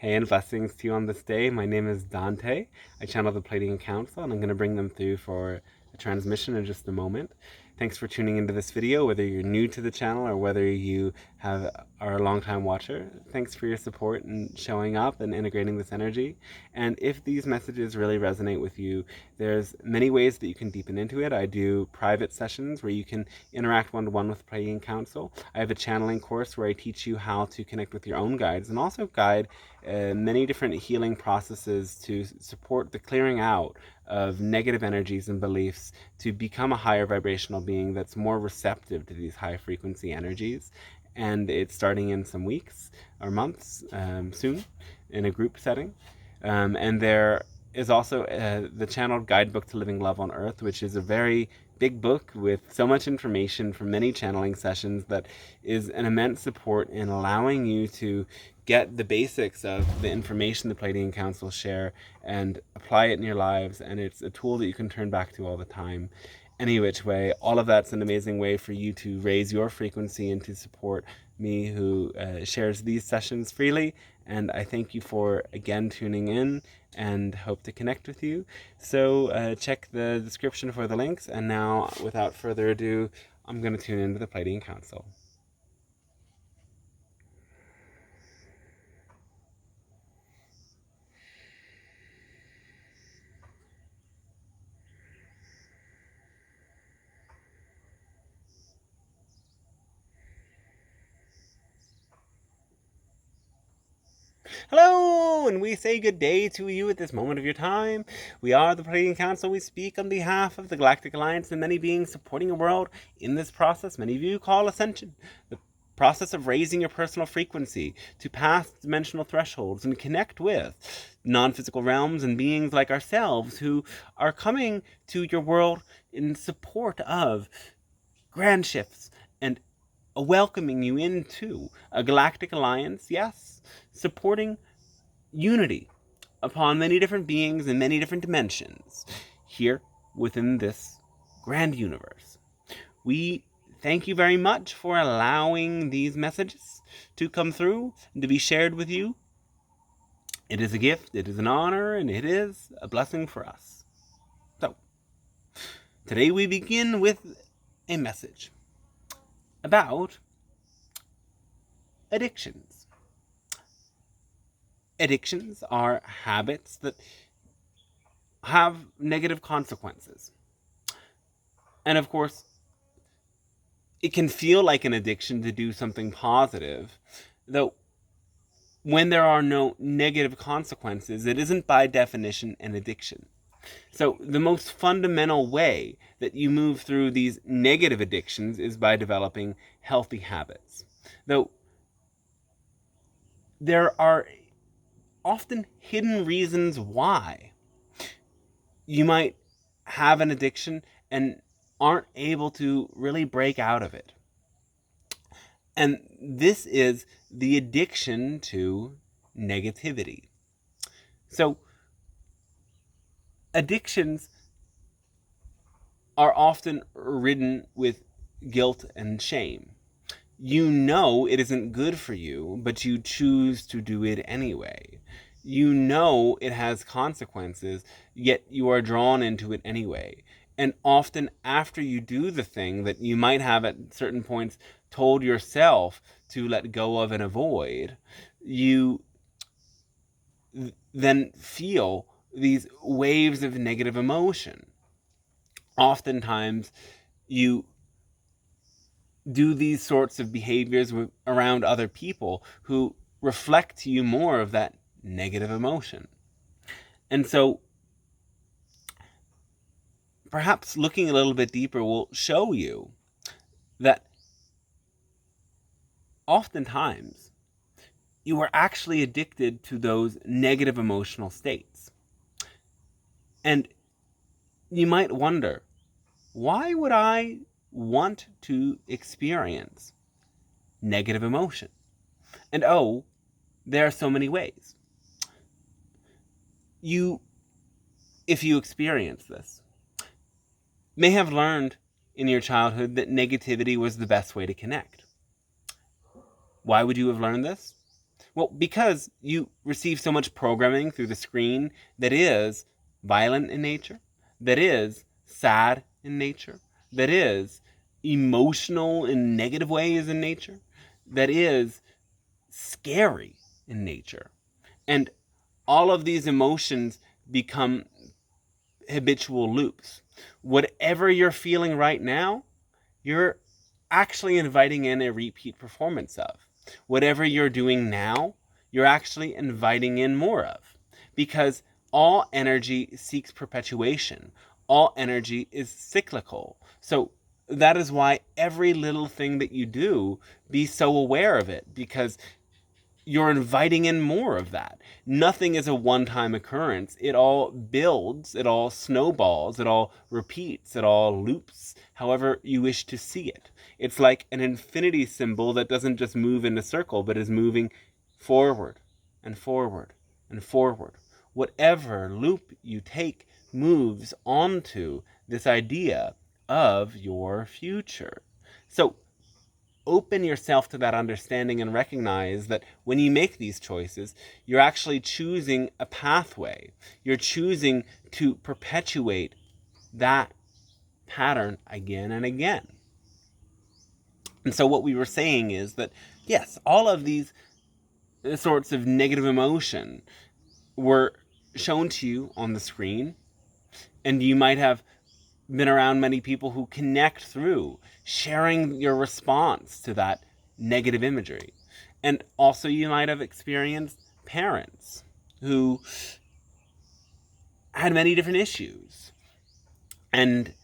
Hey, and blessings to you on this day. My name is Dante. I channel the Pleiadian Council, and I'm going to bring them through for a transmission in just a moment. Thanks for tuning into this video, whether you're new to the channel or whether you are a long-time watcher. Thanks for your support and showing up and integrating this energy. And if these messages really resonate with you, there's many ways that you can deepen into it. I do private sessions where you can interact one-to-one with the Pleiadian Council. I have a channeling course where I teach you how to connect with your own guides and also guide many different healing processes to support the clearing out of negative energies and beliefs to become a higher vibrational being that's more receptive to these high frequency energies. And it's starting in some weeks or months soon in a group setting. And there is also the channeled guidebook to living love on earth, which is a very big book with so much information from many channeling sessions that is an immense support in allowing you to get the basics of the information the Pleiadian Council share and apply it in your lives. And it's a tool that you can turn back to all the time. Any which way, all of that's an amazing way for you to raise your frequency and to support me who shares these sessions freely. And I thank you for, again, tuning in and hope to connect with you. So check the description for the links. And now, without further ado, I'm going to tune into the Pleiadian Council. Hello, and we say good day to you at this moment of your time. We are the Pleiadian Council. We speak on behalf of the Galactic Alliance and many beings supporting a world in this process many of you call ascension. The process of raising your personal frequency to pass dimensional thresholds and connect with non-physical realms and beings like ourselves who are coming to your world in support of grand shifts and welcoming you into a galactic alliance, yes, supporting unity upon many different beings in many different dimensions here within this grand universe. We thank you very much for allowing these messages to come through and to be shared with you. It is a gift, it is an honor, and it is a blessing for us. So, today we begin with a message about addictions. Addictions are habits that have negative consequences. And of course, it can feel like an addiction to do something positive, though when there are no negative consequences, it isn't by definition an addiction. So the most fundamental way that you move through these negative addictions is by developing healthy habits. Though there are often hidden reasons why you might have an addiction and aren't able to really break out of it. And this is the addiction to negativity. So addictions are often ridden with guilt and shame. You know it isn't good for you, but you choose to do it anyway. You know it has consequences, yet you are drawn into it anyway. And often after you do the thing that you might have at certain points told yourself to let go of and avoid, you then feel these waves of negative emotion. Oftentimes you do these sorts of behaviors around other people who reflect to you more of that negative emotion. And so perhaps looking a little bit deeper will show you that oftentimes you are actually addicted to those negative emotional states. And you might wonder, why would I want to experience negative emotion? And oh, there are so many ways. You, if you experience this, may have learned in your childhood that negativity was the best way to connect. Why would you have learned this? Well, because you receive so much programming through the screen that is violent in nature, that is sad in nature, that is emotional in negative ways in nature, that is scary in nature. And all of these emotions become habitual loops. Whatever you're feeling right now, you're actually inviting in a repeat performance of. Whatever you're doing now, you're actually inviting in more of. Because all energy seeks perpetuation. All energy is cyclical. So that is why every little thing that you do, be so aware of it, because you're inviting in more of that. Nothing is a one-time occurrence. It all builds, it all snowballs, it all repeats, it all loops, however you wish to see it. It's like an infinity symbol that doesn't just move in a circle, but is moving forward and forward and forward. Whatever loop you take moves onto this idea of your future. So open yourself to that understanding and recognize that when you make these choices, you're actually choosing a pathway. You're choosing to perpetuate that pattern again and again. And so what we were saying is that, yes, all of these sorts of negative emotion were shown to you on the screen, and you might have been around many people who connect through sharing your response to that negative imagery. And also you might have experienced parents who had many different issues, and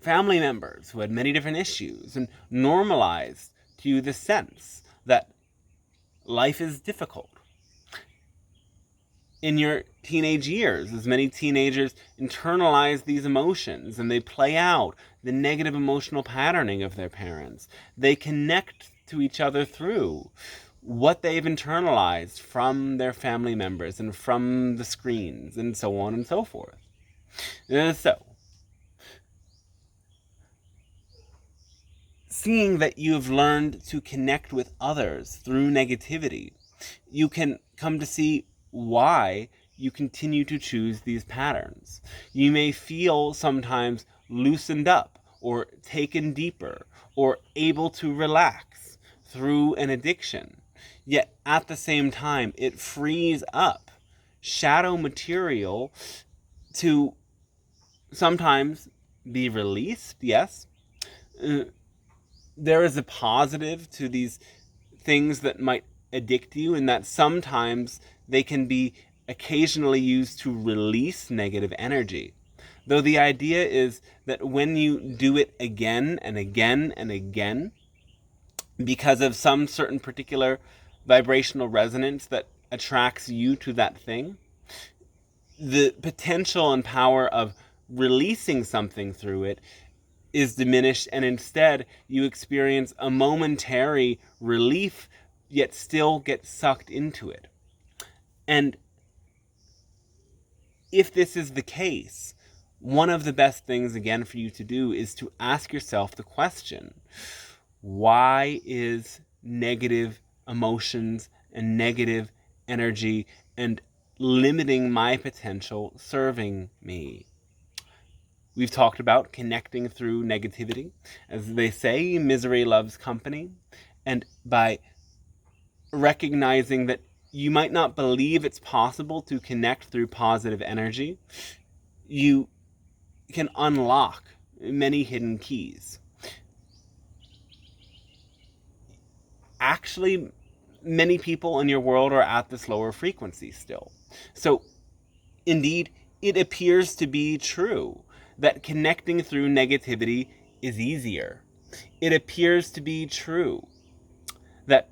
family members who had many different issues, and normalized to you the sense that life is difficult. In your teenage years, as many teenagers internalize these emotions and they play out the negative emotional patterning of their parents, they connect to each other through what they've internalized from their family members and from the screens and so on and so forth. So, seeing that you've learned to connect with others through negativity, you can come to see why you continue to choose these patterns. You may feel sometimes loosened up or taken deeper or able to relax through an addiction. Yet at the same time, it frees up shadow material to sometimes be released, yes. There is a positive to these things that might addict you, in that sometimes they can be occasionally used to release negative energy. Though the idea is that when you do it again and again and again, because of some certain particular vibrational resonance that attracts you to that thing, the potential and power of releasing something through it is diminished, and instead you experience a momentary relief, yet still get sucked into it. And if this is the case, one of the best things, again, for you to do is to ask yourself the question, why is negative emotions and negative energy and limiting my potential serving me? We've talked about connecting through negativity. As they say, misery loves company. And by recognizing that you might not believe it's possible to connect through positive energy, you can unlock many hidden keys. Actually, many people in your world are at this lower frequency still. So, indeed, it appears to be true that connecting through negativity is easier. It appears to be true that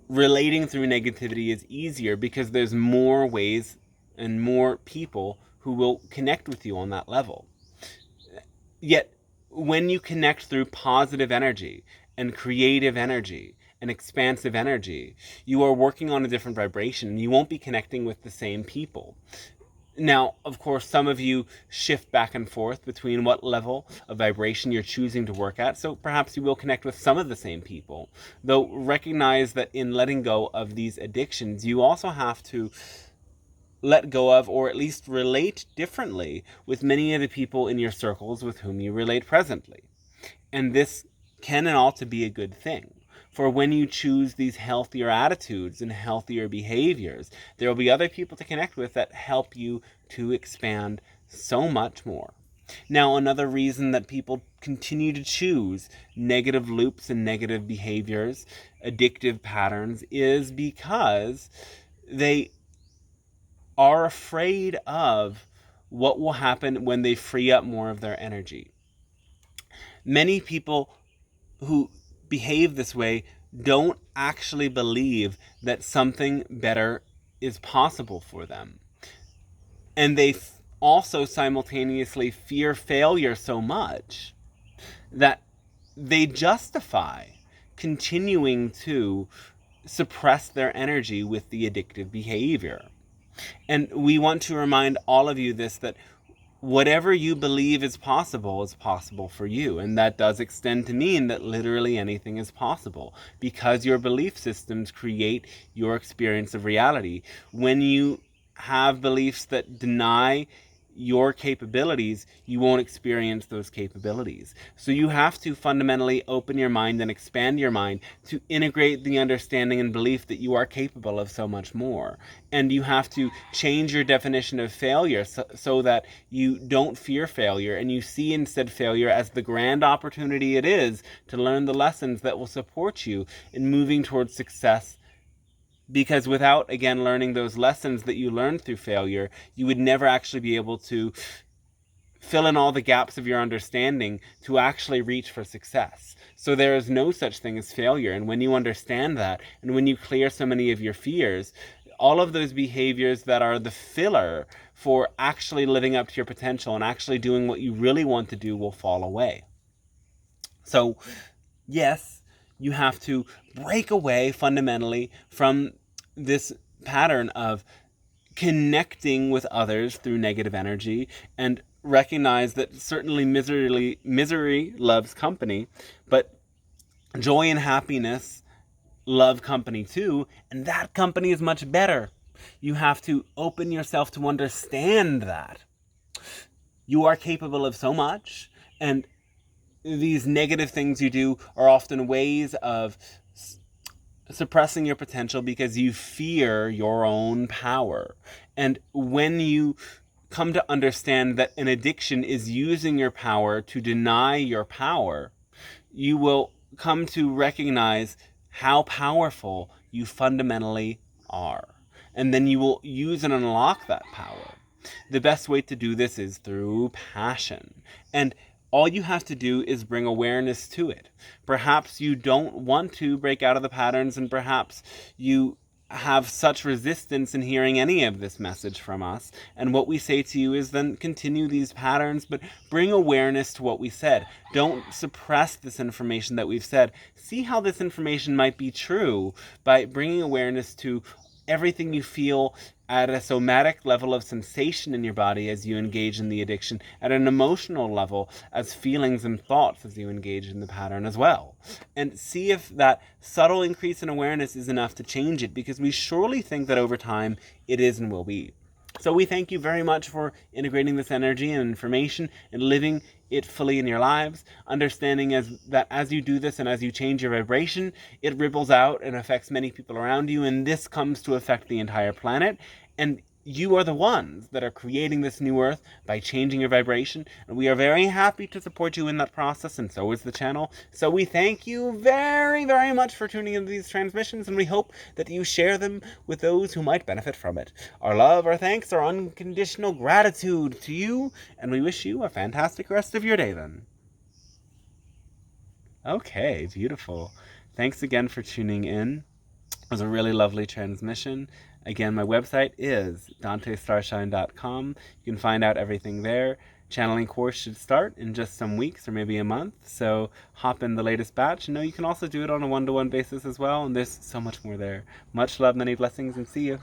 relating through negativity is easier because there's more ways and more people who will connect with you on that level. Yet, when you connect through positive energy and creative energy and expansive energy, you are working on a different vibration. You won't be connecting with the same people. Now, of course, some of you shift back and forth between what level of vibration you're choosing to work at, so perhaps you will connect with some of the same people. Though recognize that in letting go of these addictions, you also have to let go of, or at least relate differently with many of the people in your circles with whom you relate presently. And this can and ought to be a good thing. For when you choose these healthier attitudes and healthier behaviors, there will be other people to connect with that help you to expand so much more. Now, another reason that people continue to choose negative loops and negative behaviors, addictive patterns, is because they are afraid of what will happen when they free up more of their energy. Many people who behave this way don't actually believe that something better is possible for them. And they also simultaneously fear failure so much that they justify continuing to suppress their energy with the addictive behavior. And we want to remind all of you this, that whatever you believe is possible for you. And that does extend to mean that literally anything is possible, because your belief systems create your experience of reality. When you have beliefs that deny your capabilities, you won't experience those capabilities. So you have to fundamentally open your mind and expand your mind to integrate the understanding and belief that you are capable of so much more. And you have to change your definition of failure so that you don't fear failure, and you see instead failure as the grand opportunity it is to learn the lessons that will support you in moving towards success. Because without, again, learning those lessons that you learned through failure, you would never actually be able to fill in all the gaps of your understanding to actually reach for success. So there is no such thing as failure. And when you understand that, and when you clear so many of your fears, all of those behaviors that are the filler for actually living up to your potential and actually doing what you really want to do will fall away. So, yes, you have to break away fundamentally from this pattern of connecting with others through negative energy, and recognize that certainly misery loves company, but joy and happiness love company too, and that company is much better. You have to open yourself to understand that you are capable of so much, and these negative things you do are often ways of suppressing your potential because you fear your own power. And when you come to understand that an addiction is using your power to deny your power, you will come to recognize how powerful you fundamentally are. And then you will use and unlock that power. The best way to do this is through passion. And all you have to do is bring awareness to it. Perhaps you don't want to break out of the patterns, and perhaps you have such resistance in hearing any of this message from us. And what we say to you is then continue these patterns, but bring awareness to what we said. Don't suppress this information that we've said. See how this information might be true by bringing awareness to everything you feel at a somatic level of sensation in your body as you engage in the addiction, at an emotional level as feelings and thoughts as you engage in the pattern as well. And see if that subtle increase in awareness is enough to change it, because we surely think that over time it is and will be. So we thank you very much for integrating this energy and information and living it fully in your lives, understanding that as you do this and as you change your vibration, it ripples out and affects many people around you, and this comes to affect the entire planet. And you are the ones that are creating this new earth by changing your vibration, and we are very happy to support you in that process, and so is the channel. So we thank you very, very much for tuning into these transmissions, and we hope that you share them with those who might benefit from it. Our love, our thanks, our unconditional gratitude to you, and we wish you a fantastic rest of your day then. Okay, beautiful. Thanks again for tuning in. It was a really lovely transmission. Again, my website is dantestarshine.com. You can find out everything there. Channeling course should start in just some weeks or maybe a month, so hop in the latest batch. You can also do it on a one-to-one basis as well, and there's so much more there. Much love, many blessings, and see you.